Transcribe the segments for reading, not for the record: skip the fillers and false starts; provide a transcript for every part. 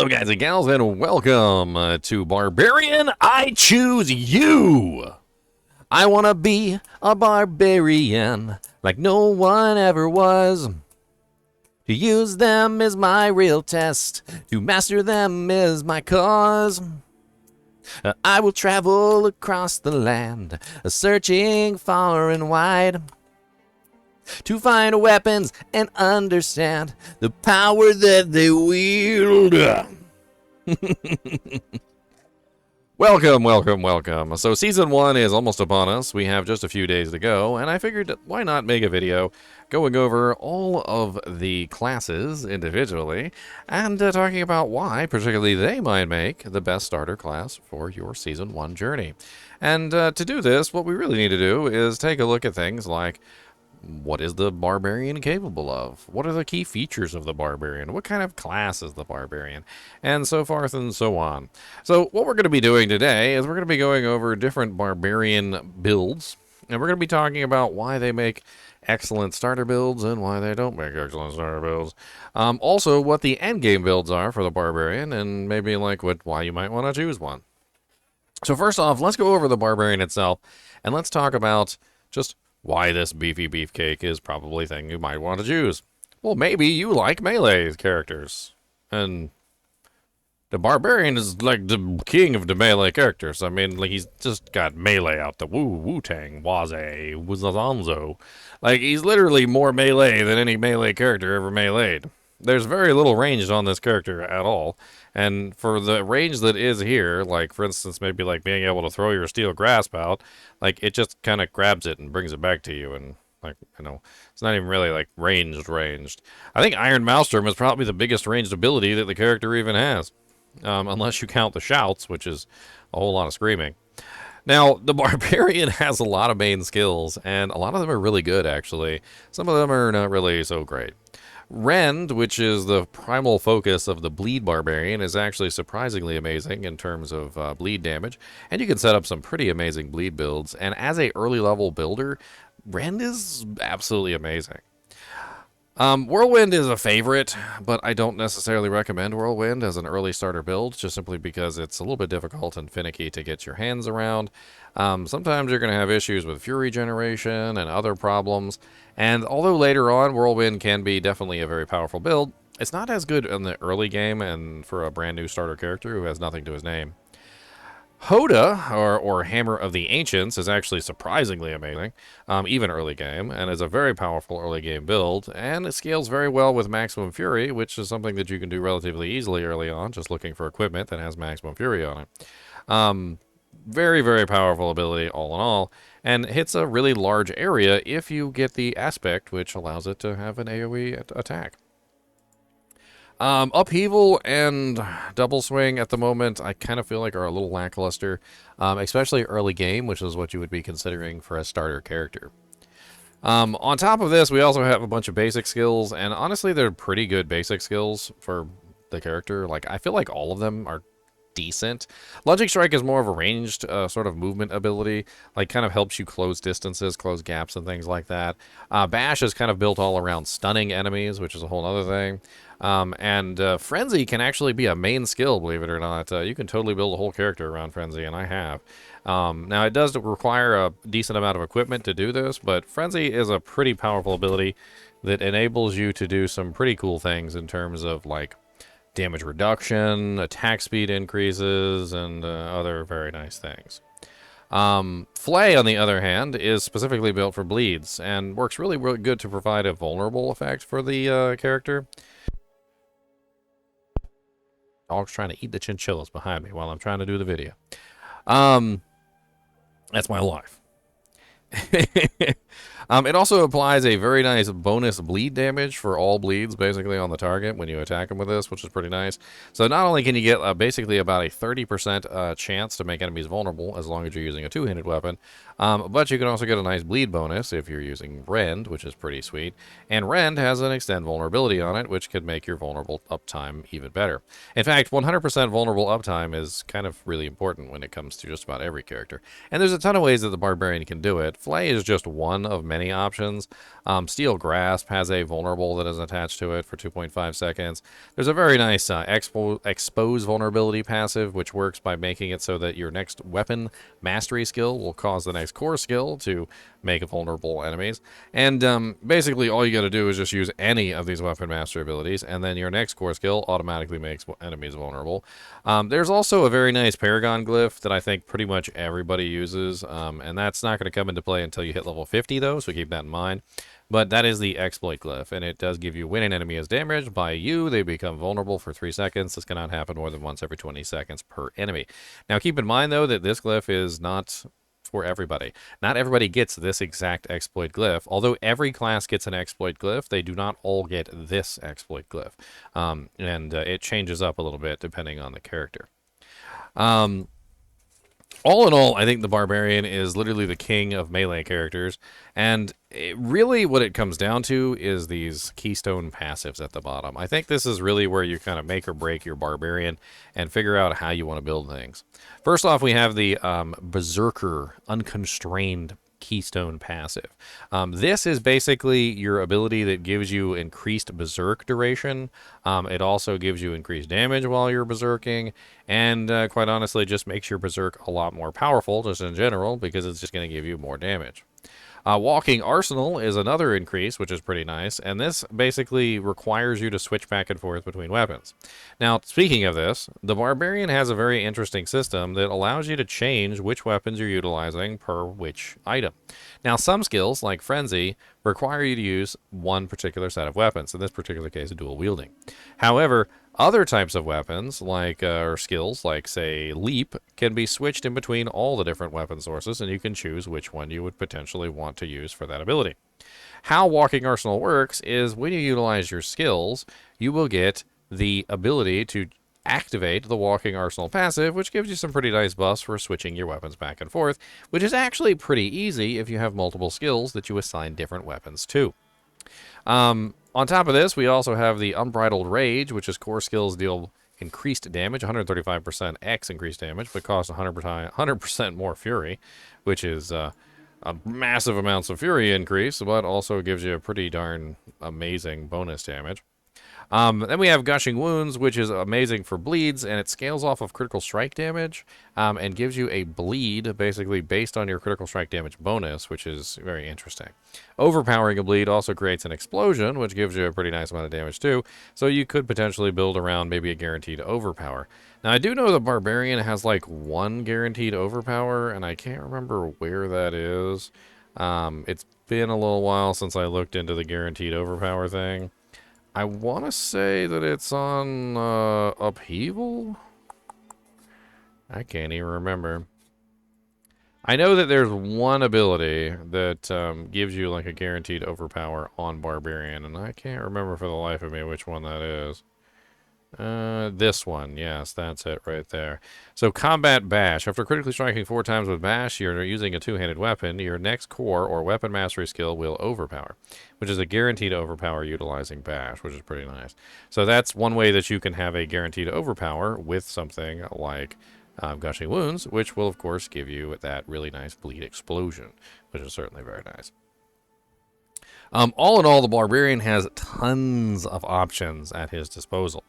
Hello, guys and gals, and welcome to Barbarian. I choose you. I want to be a barbarian like no one ever was. To use them is my real test. To master them is my cause. I will travel across the land, searching far and wide, to find weapons and understand the power that they wield. Welcome. So season 1 is almost upon us. We have just a few days to go, and I figured why not make a video going over all of the classes individually and talking about why particularly they might make the best starter class for your season 1 journey. And to do this, what we really need to do is take a look at things like, what is the barbarian capable of? What are the key features of the barbarian? What kind of class is the barbarian? And so forth and so on. So what we're going to be doing today is we're going to be going over different barbarian builds. And we're going to be talking about why they make excellent starter builds and why they don't make excellent starter builds. Also, what the endgame builds are for the barbarian, and maybe like why you might want to choose one. So first off, let's go over the barbarian itself, and let's talk about just why this beefy beefcake is probably a thing you might want to choose. Well, maybe you like melee characters, and the barbarian is like the king of the melee characters. I mean, like, he's just got melee out the Wu-Tang, Waze, Wuzazanzo. Like, he's literally more melee than any melee character ever meleeed. There's very little range on this character at all, and for the range that is here, like, for instance, maybe like being able to throw your steel grasp out, like, it just kind of grabs it and brings it back to you, and, like, you know, it's not even really, like, ranged. I think Iron Maelstrom is probably the biggest ranged ability that the character even has, unless you count the shouts, which is a whole lot of screaming. Now, the Barbarian has a lot of main skills, and a lot of them are really good, actually. Some of them are not really so great. Rend, which is the primal focus of the Bleed Barbarian, is actually surprisingly amazing in terms of bleed damage, and you can set up some pretty amazing bleed builds, and as a early level builder, Rend is absolutely amazing. Whirlwind is a favorite, but I don't necessarily recommend Whirlwind as an early starter build, just simply because it's a little bit difficult and finicky to get your hands around. Sometimes you're going to have issues with Fury generation and other problems, and although later on Whirlwind can be definitely a very powerful build, it's not as good in the early game and for a brand new starter character who has nothing to his name. Hoda, or Hammer of the Ancients, is actually surprisingly amazing, even early game, and is a very powerful early game build, and it scales very well with Maximum Fury, which is something that you can do relatively easily early on, just looking for equipment that has Maximum Fury on it. Very, very powerful ability all in all, and hits a really large area if you get the aspect, which allows it to have an AoE attack. Upheaval and Double Swing at the moment, I kind of feel like are a little lackluster, especially early game, which is what you would be considering for a starter character. On top of this, we also have a bunch of basic skills, and honestly, they're pretty good basic skills for the character. Like, I feel like all of them are decent. Logic Strike is more of a ranged sort of movement ability, like kind of helps you close distances, close gaps, and things like that. Bash is kind of built all around stunning enemies, which is a whole other thing. Frenzy can actually be a main skill, believe it or not. You can totally build a whole character around Frenzy, and I have. Now, it does require a decent amount of equipment to do this, but Frenzy is a pretty powerful ability that enables you to do some pretty cool things in terms of, like, damage reduction, attack speed increases, and other very nice things. Flay, on the other hand, is specifically built for bleeds, and works really, really good to provide a vulnerable effect for the character. Dog's trying to eat the chinchillas behind me while I'm trying to do the video. That's my life. It also applies a very nice bonus bleed damage for all bleeds, basically, on the target when you attack them with this, which is pretty nice. So not only can you get basically about a 30% chance to make enemies vulnerable, as long as you're using a two-handed weapon, but you can also get a nice bleed bonus if you're using Rend, which is pretty sweet. And Rend has an extend vulnerability on it, which could make your vulnerable uptime even better. In fact, 100% vulnerable uptime is kind of really important when it comes to just about every character. And there's a ton of ways that the Barbarian can do it. Flay is just one of many options. Steel Grasp has a vulnerable that is attached to it for 2.5 seconds. There's a very nice expose vulnerability passive, which works by making it so that your next weapon mastery skill will cause the next core skill to make vulnerable enemies. And basically all you got to do is just use any of these weapon mastery abilities, and then your next core skill automatically makes enemies vulnerable. There's also a very nice Paragon glyph that I think pretty much everybody uses, and that's not going to come into play until you hit level 50 though, so keep that in mind. But that is the exploit glyph, and it does give you when an enemy is damaged by you, they become vulnerable for 3 seconds. This cannot happen more than once every 20 seconds per enemy. Now keep in mind though that this glyph is not for everybody. Not everybody gets this exact exploit glyph. Although every class gets an exploit glyph, they do not all get this exploit glyph. And it changes up a little bit depending on the character. All in all, I think the Barbarian is literally the king of melee characters, and really what it comes down to is these Keystone passives at the bottom. I think this is really where you kind of make or break your Barbarian and figure out how you want to build things. First off, we have the Berserker Unconstrained Keystone passive. This is basically your ability that gives you increased berserk duration. It also gives you increased damage while you're berserking, and quite honestly just makes your berserk a lot more powerful just in general because it's just going to give you more damage. Walking Arsenal is another increase, which is pretty nice, and this basically requires you to switch back and forth between weapons. Now, speaking of this, the Barbarian has a very interesting system that allows you to change which weapons you're utilizing per which item. Now, some skills, like Frenzy, require you to use one particular set of weapons, in this particular case, dual wielding. However, other types of weapons, like or skills, like say Leap, can be switched in between all the different weapon sources, and you can choose which one you would potentially want to use for that ability. How Walking Arsenal works is when you utilize your skills, you will get the ability to activate the Walking Arsenal passive, which gives you some pretty nice buffs for switching your weapons back and forth, which is actually pretty easy if you have multiple skills that you assign different weapons to. On top of this, we also have the Unbridled Rage, which is core skills deal increased damage, 135% X increased damage, but cost 100% more Fury, which is a massive amounts of Fury increase, but also gives you a pretty darn amazing bonus damage. Then we have Gushing Wounds, which is amazing for bleeds, and it scales off of critical strike damage and gives you a bleed basically based on your critical strike damage bonus, which is very interesting. Overpowering a bleed also creates an explosion, which gives you a pretty nice amount of damage too, so you could potentially build around maybe a guaranteed overpower. Now, I do know the Barbarian has like one guaranteed overpower, and I can't remember where that is. It's been a little while since I looked into the guaranteed overpower thing. I want to say that it's on Upheaval? I can't even remember. I know that there's one ability that gives you like a guaranteed overpower on Barbarian, and I can't remember for the life of me which one that is. This one, yes, that's it right there. So Combat Bash. After critically striking 4 times with Bash, you're using a two-handed weapon. Your next core or weapon mastery skill will overpower, which is a guaranteed overpower utilizing Bash, which is pretty nice. So that's one way that you can have a guaranteed overpower with something like Gushing Wounds, which will, of course, give you that really nice bleed explosion, which is certainly very nice. All in all, the Barbarian has tons of options at his disposal.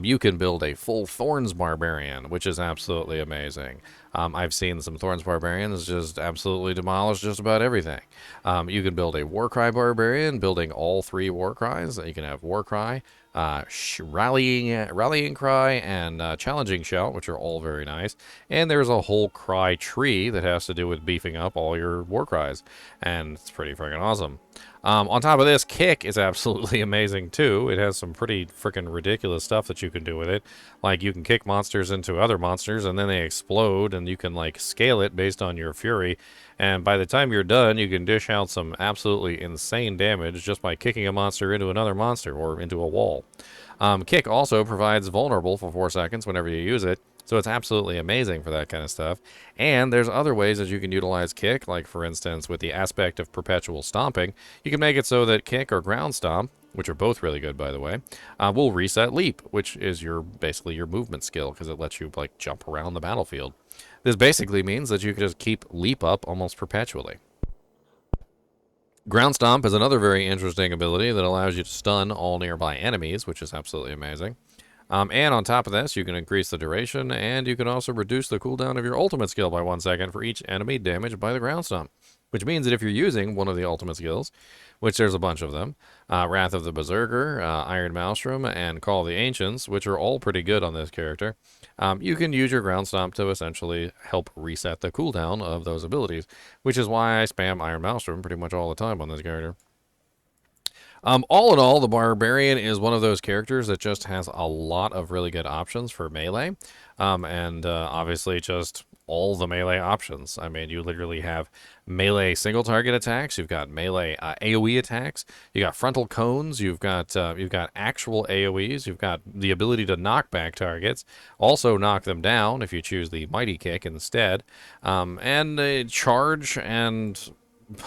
You can build a full Thorns Barbarian, which is absolutely amazing. I've seen some Thorns Barbarians just absolutely demolish just about everything. You can build a Warcry Barbarian, building all 3 Warcries. You can have Warcry, Rallying Cry, and Challenging Shout, which are all very nice. And there's a whole Cry tree that has to do with beefing up all your Warcries, and it's pretty freaking awesome. On top of this, Kick is absolutely amazing too. It has some pretty freaking ridiculous stuff that you can do with it. Like you can kick monsters into other monsters and then they explode, and you can like scale it based on your fury. And by the time you're done, you can dish out some absolutely insane damage just by kicking a monster into another monster or into a wall. Kick also provides vulnerable for 4 seconds whenever you use it. So it's absolutely amazing for that kind of stuff. And there's other ways that you can utilize Kick, like for instance with the aspect of perpetual stomping. You can make it so that Kick or Ground Stomp, which are both really good by the way, will reset Leap, which is basically your movement skill because it lets you like jump around the battlefield. This basically means that you can just keep Leap up almost perpetually. Ground Stomp is another very interesting ability that allows you to stun all nearby enemies, which is absolutely amazing. And on top of this, you can increase the duration, and you can also reduce the cooldown of your ultimate skill by 1 second for each enemy damaged by the Ground Stomp. Which means that if you're using one of the ultimate skills, which there's a bunch of them, Wrath of the Berserker, Iron Maelstrom, and Call of the Ancients, which are all pretty good on this character, you can use your Ground Stomp to essentially help reset the cooldown of those abilities, which is why I spam Iron Maelstrom pretty much all the time on this character. All in all, the Barbarian is one of those characters that just has a lot of really good options for melee, and obviously just all the melee options. I mean, you literally have melee single target attacks, you've got melee AoE attacks, you got frontal cones, you've got actual AoEs, you've got the ability to knock back targets, also knock them down if you choose the mighty kick instead, and charge and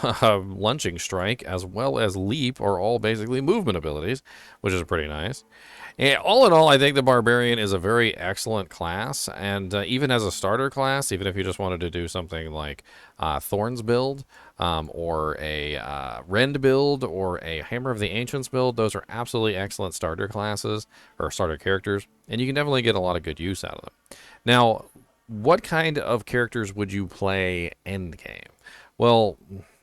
Lunching Strike as well as Leap are all basically movement abilities, which is pretty nice. And all in all, I think the Barbarian is a very excellent class, and even as a starter class, even if you just wanted to do something like Thorns build, or a Rend build, or a Hammer of the Ancients build, those are absolutely excellent starter classes, or starter characters, and you can definitely get a lot of good use out of them. Now, what kind of characters would you play endgame? Well,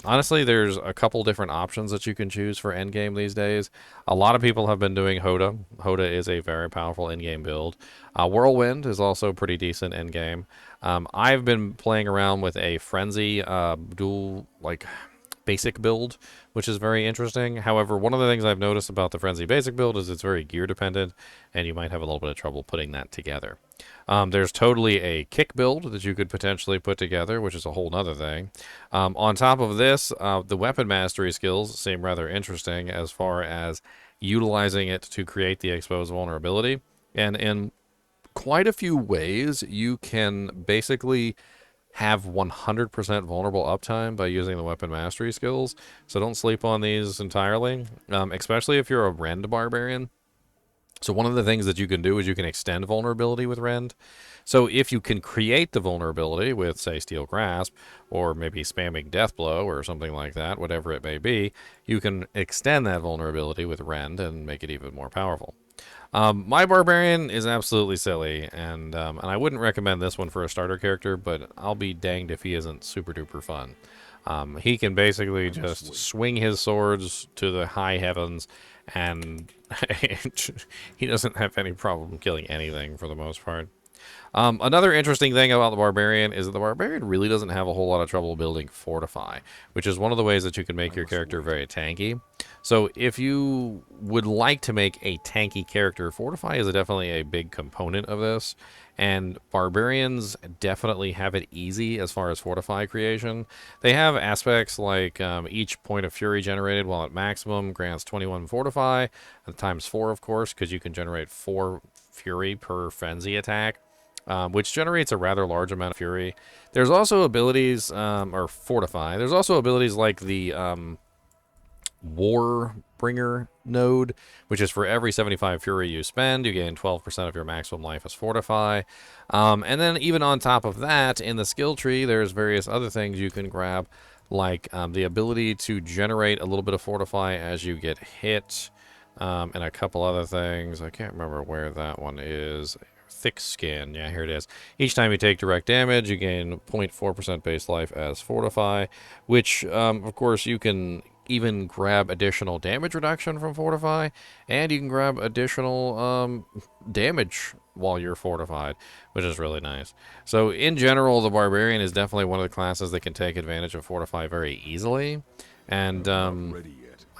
honestly, there's a couple different options that you can choose for endgame these days. A lot of people have been doing Hoda. Hoda is a very powerful endgame build. Whirlwind is also pretty decent endgame. I've been playing around with a Frenzy dual, like, basic build, which is very interesting. However, one of the things I've noticed about the Frenzy basic build is it's very gear dependent, and you might have a little bit of trouble putting that together. There's totally a kick build that you could potentially put together, which is a whole nother thing. On top of this, the weapon mastery skills seem rather interesting as far as utilizing it to create the exposed vulnerability. And in quite a few ways, you can basically have 100% vulnerable uptime by using the weapon mastery skills. So don't sleep on these entirely, especially if you're a Rend Barbarian. So one of the things that you can do is you can extend vulnerability with Rend. So if you can create the vulnerability with, say, Steel Grasp, or maybe spamming Deathblow or something like that, whatever it may be, you can extend that vulnerability with Rend and make it even more powerful. My Barbarian is absolutely silly, and I wouldn't recommend this one for a starter character, but I'll be danged if he isn't super duper fun. He can basically just swing his swords to the high heavens, and he doesn't have any problem killing anything for the most part. Another interesting thing about the Barbarian is that the Barbarian really doesn't have a whole lot of trouble building Fortify, which is one of the ways that you can make your character very tanky. So if you would like to make a tanky character, Fortify is definitely a big component of this, and Barbarians definitely have it easy as far as Fortify creation. They have aspects like each point of Fury generated while at maximum grants 21 Fortify, and times 4, of course, because you can generate 4 Fury per Frenzy attack. Which generates a rather large amount of Fury. There's also abilities, or Fortify. There's also abilities like the Warbringer node, which is for every 75 Fury you spend, you gain 12% of your maximum life as Fortify. And then even on top of that, in the skill tree, there's various other things you can grab, like the ability to generate a little bit of Fortify as you get hit, and a couple other things. I can't remember where that one is. Thick Skin, yeah, here it is. Each time you take direct damage, you gain 0.4% base life as Fortify, which, of course, you can even grab additional damage reduction from Fortify, and you can grab additional damage while you're fortified, which is really nice. So, in general, the Barbarian is definitely one of the classes that can take advantage of Fortify very easily, and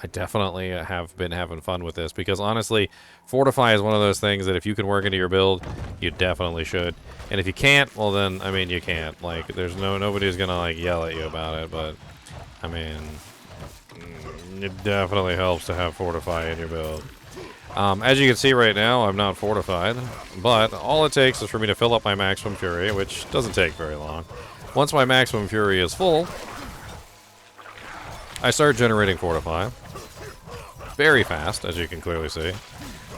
I definitely have been having fun with this because honestly, Fortify is one of those things that if you can work into your build, you definitely should. And if you can't, well then, I mean, you can't. Like, there's nobody's gonna like yell at you about it, but I mean, it definitely helps to have Fortify in your build. As you can see right now, I'm not fortified, but all it takes is for me to fill up my maximum Fury, which doesn't take very long. Once my maximum Fury is full, I start generating Fortify. Very fast, as you can clearly see.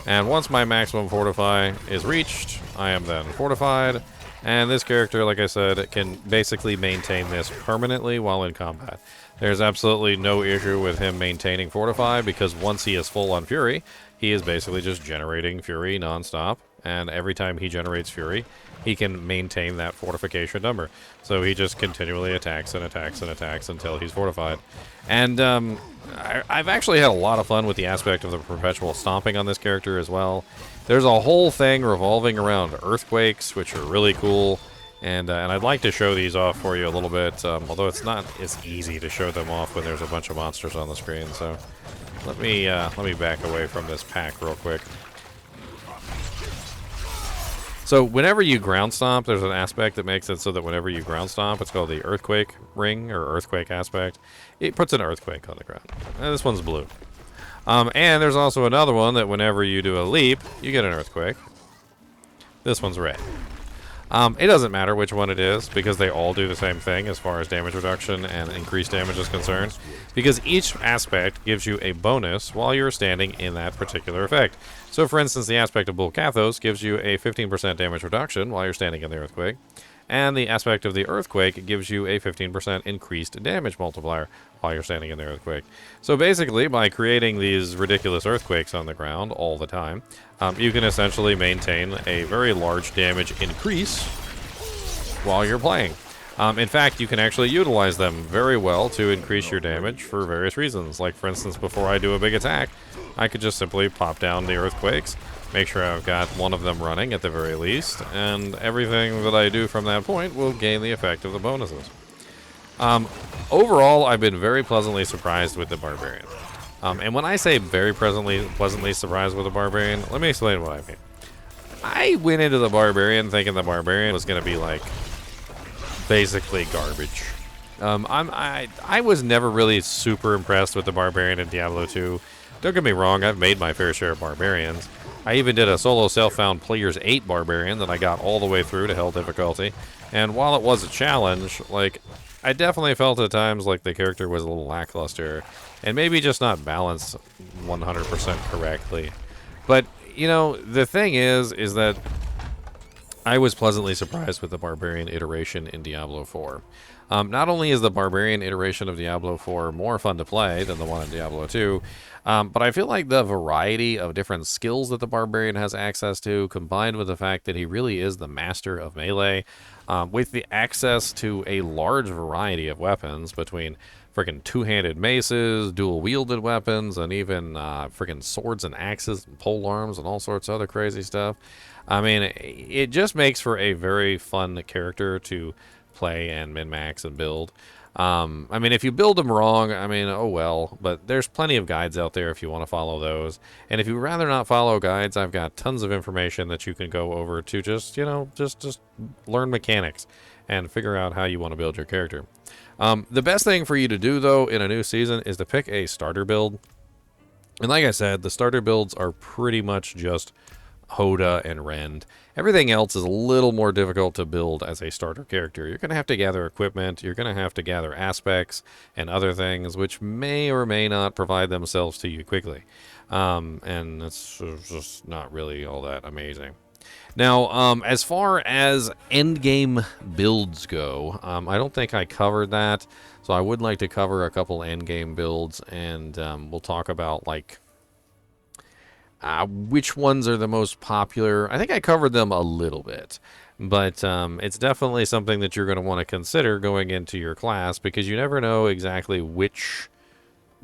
And once my maximum Fortify is reached, I am then fortified, And this character, like I said, can basically maintain this permanently while in combat. There's absolutely no issue with him maintaining Fortify, because once he is full on Fury, he is basically just generating Fury nonstop. And every time he generates Fury, he can maintain that fortification number. So he just continually attacks and attacks and attacks until he's fortified. And I've actually had a lot of fun with the aspect of the perpetual stomping on this character as well. There's a whole thing revolving around earthquakes, which are really cool. And I'd like to show these off for you a little bit, although it's not as easy to show them off when there's a bunch of monsters on the screen. So let me back away from this pack real quick. So whenever you ground stomp, there's an aspect that makes it so that whenever you ground stomp, it's called the earthquake ring or earthquake aspect. It puts an earthquake on the ground. And this one's blue. And there's also another one that whenever you do a leap, you get an earthquake. This one's red. It doesn't matter which one it is, because they all do the same thing as far as damage reduction and increased damage is concerned, because each aspect gives you a bonus while you're standing in that particular effect. So for instance, the aspect of Bull Kathos gives you a 15% damage reduction while you're standing in the earthquake, and the aspect of the earthquake gives you a 15% increased damage multiplier while you're standing in the earthquake. So basically, by creating these ridiculous earthquakes on the ground all the time, you can essentially maintain a very large damage increase while you're playing. In fact, you can actually utilize them very well to increase your damage for various reasons. Like, for instance, before I do a big attack, I could just simply pop down the earthquakes, make sure I've got one of them running at the very least, and everything that I do from that point will gain the effect of the bonuses. Overall, I've been very pleasantly surprised with the Barbarian. And when I say very pleasantly surprised with the Barbarian, let me explain what I mean. I went into the Barbarian thinking the Barbarian was going to be like basically garbage. I was never really super impressed with the Barbarian in Diablo 2. Don't get me wrong, I've made my fair share of Barbarians. I even did a solo self-found Players 8 Barbarian that I got all the way through to Hell difficulty. And while it was a challenge, like, I definitely felt at times like the character was a little lackluster and maybe just not balanced 100% correctly. But, you know, the thing is that I was pleasantly surprised with the Barbarian iteration in Diablo 4. Not only is the Barbarian iteration of Diablo 4 more fun to play than the one in Diablo 2, but I feel like the variety of different skills that the Barbarian has access to, combined with the fact that he really is the master of melee, with the access to a large variety of weapons between freaking two-handed maces, dual-wielded weapons, and even freaking swords and axes and pole arms and all sorts of other crazy stuff. I mean, it just makes for a very fun character to play and min-max and build. I mean, if you build them wrong, I mean, oh well, but there's plenty of guides out there if you want to follow those. And if you'd rather not follow guides, I've got tons of information that you can go over to just, you know, just learn mechanics and figure out how you want to build your character. The best thing for you to do, though, in a new season is to pick a starter build. And like I said, the starter builds are pretty much just Hoda and Rend. Everything else is a little more difficult to build as a starter character. You're going to have to gather equipment, you're going to have to gather aspects and other things which may or may not provide themselves to you quickly. And it's just not really all that amazing. Now, as far as endgame builds go, I don't think I covered that, so I would like to cover a couple endgame builds, and we'll talk about, like, which ones are the most popular. I think I covered them a little bit, but it's definitely something that you're going to want to consider going into your class, because you never know exactly which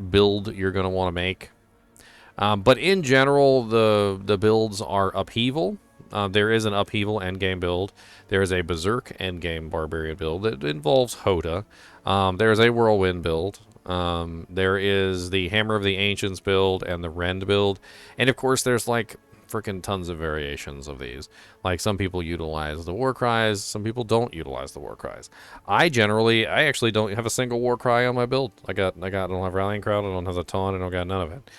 build you're going to want to make. But in general, the builds are upheaval. There is an upheaval endgame build. There is a berserk endgame barbarian build that involves Hoda. There is a whirlwind build. There is the Hammer of the Ancients build and the Rend build. And of course, there's like freaking tons of variations of these. Like, some people utilize the war cries, some people don't utilize the war cries. I actually don't have a single war cry on my build. I don't have Rallying Crowd, I don't have the Taunt, I don't got none of it.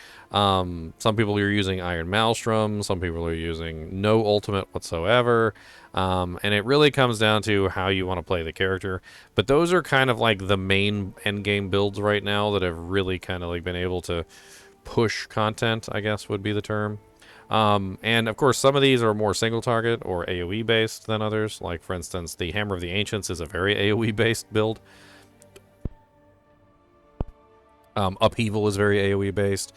Some people are using Iron Maelstrom, some people are using no ultimate whatsoever, and it really comes down to how you want to play the character. But those are kind of like the main endgame builds right now that have really kind of like been able to push content, I guess would be the term. And of course, some of these are more single target or AoE based than others. Like, for instance, the Hammer of the Ancients is a very AoE based build. Upheaval is very AoE based.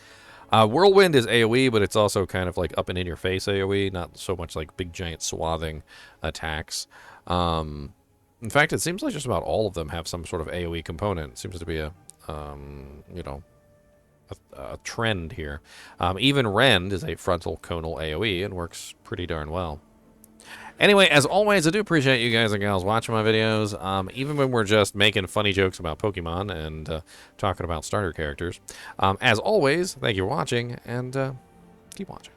Whirlwind is AoE, but it's also kind of like up and in your face AoE, not so much like big giant swathing attacks. In fact, it seems like just about all of them have some sort of AoE component. It seems to be a, you know, a trend here. Even Rend is a frontal conal AoE and works pretty darn well. Anyway, as always, I do appreciate you guys and gals watching my videos, even when we're just making funny jokes about Pokemon and talking about starter characters. As always, thank you for watching, and keep watching.